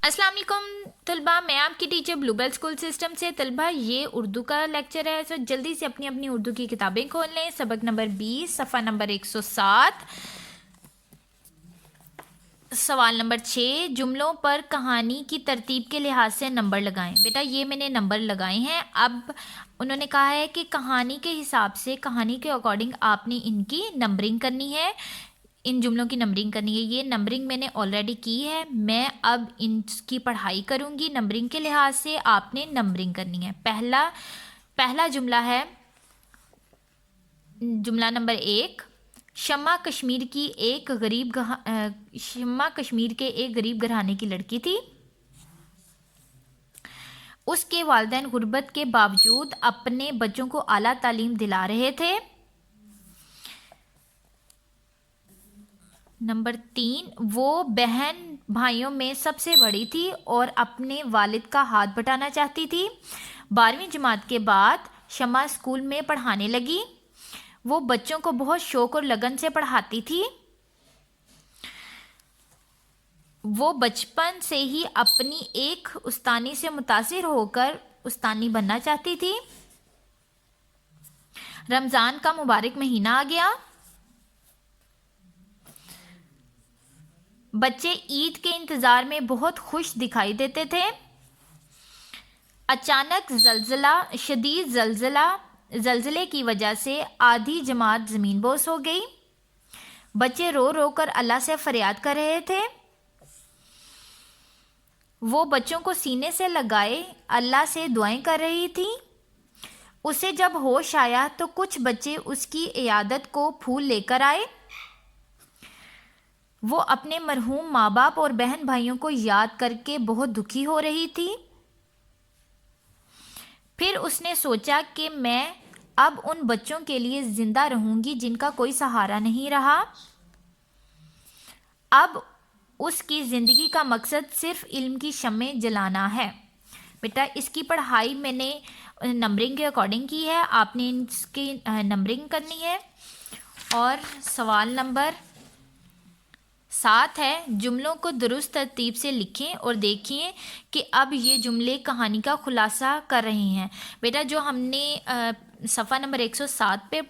अस्सलाम वालेकुम तलबा, मैं आपकी टीचर ब्लूबेल स्कूल सिस्टम से। तलबा ये उर्दू का लेक्चर है, सो जल्दी से अपनी अपनी उर्दू की किताबें खोल लें। सबक नंबर 20, सफ़ा नंबर 107, सवाल नंबर 6, जुमलों पर कहानी की तरतीब के लिहाज से नंबर लगाएं। बेटा ये मैंने नंबर लगाए हैं। अब उन्होंने कहा है कि कहानी के हिसाब से, कहानी के अकॉर्डिंग आपने इनकी नंबरिंग करनी है, इन जुमलों की नंबरिंग करनी है। ये नंबरिंग मैंने ऑलरेडी की है, मैं अब इनकी पढ़ाई करूँगी। नंबरिंग के लिहाज से आपने नंबरिंग करनी है। पहला जुमला है जुमला नंबर 1, शम्मा कश्मीर के एक गरीब घराने की लड़की थी। उसके वालिदैन गुर्बत के बावजूद अपने बच्चों को आला तालीम दिला रहे थे। नंबर 3, वो बहन भाइयों में सबसे बड़ी थी और अपने वालिद का हाथ बटाना चाहती थी। 12वीं जमात के बाद शम्मा स्कूल में पढ़ाने लगी। वो बच्चों को बहुत शौक और लगन से पढ़ाती थी। वो बचपन से ही अपनी एक उस्तानी से मुतासिर होकर उस्तानी बनना चाहती थी। रमज़ान का मुबारक महीना आ गया। बच्चे ईद के इंतज़ार में बहुत खुश दिखाई देते थे। अचानक शदीद ज़लज़ले की वजह से आधी जमात ज़मीन बोस हो गई। बच्चे रो रो कर अल्लाह से फरियाद कर रहे थे। वो बच्चों को सीने से लगाए अल्लाह से दुआएं कर रही थी। उसे जब होश आया तो कुछ बच्चे उसकी इयादत को फूल लेकर आए। वो अपने मरहूम माँ बाप और बहन भाइयों को याद करके बहुत दुखी हो रही थी। फिर उसने सोचा कि मैं अब उन बच्चों के लिए ज़िंदा रहूँगी जिनका कोई सहारा नहीं रहा। अब उसकी ज़िंदगी का मकसद सिर्फ इल्म की शम्में जलाना है। बेटा इसकी पढ़ाई मैंने नंबरिंग के अकॉर्डिंग की है, आपने इसकी नंबरिंग करनी है। और सवाल नंबर 7 है, जुमलों को दुरुस्त तरतीब से लिखें और देखिए कि अब ये जुमले कहानी का खुलासा कर रहे हैं। बेटा जो हमने सफ़ा नंबर 107 पे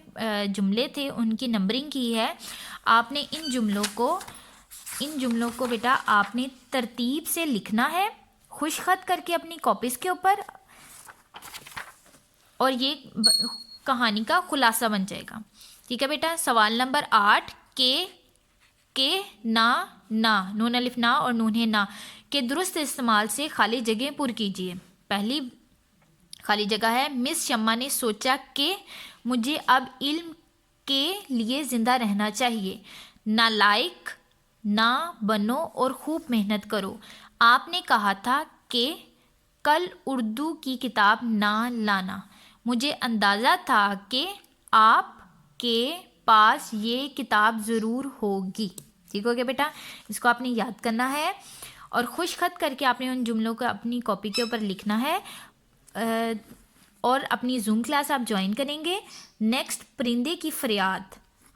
जुमले थे उनकी नंबरिंग की है। आपने इन जुमलों को बेटा आपने तरतीब से लिखना है, खुशखत करके अपनी कॉपीज़ के ऊपर, और ये कहानी का खुलासा बन जाएगा। ठीक है बेटा। सवाल नंबर 8, के ना नून अलिफ ना और नून ना के दुरुस्त इस्तेमाल से खाली जगह पुर कीजिए। पहली खाली जगह है, मिस शम्मा ने सोचा कि मुझे अब इल्म के लिए ज़िंदा रहना चाहिए। नालायक ना बनो और खूब मेहनत करो। आपने कहा था कि कल उर्दू की किताब ना लाना। मुझे अंदाज़ा था कि आपके पास ये किताब ज़रूर होगी। ठीक हो गया बेटा। इसको आपने याद करना है और खुशखत करके आपने उन जुमलों को अपनी कॉपी के ऊपर लिखना है। और अपनी जूम क्लास आप ज्वाइन करेंगे। नेक्स्ट परिंदे की फरियाद,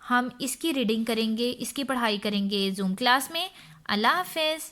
हम इसकी रीडिंग करेंगे, इसकी पढ़ाई करेंगे जूम क्लास में। अल्लाह हाफिज़।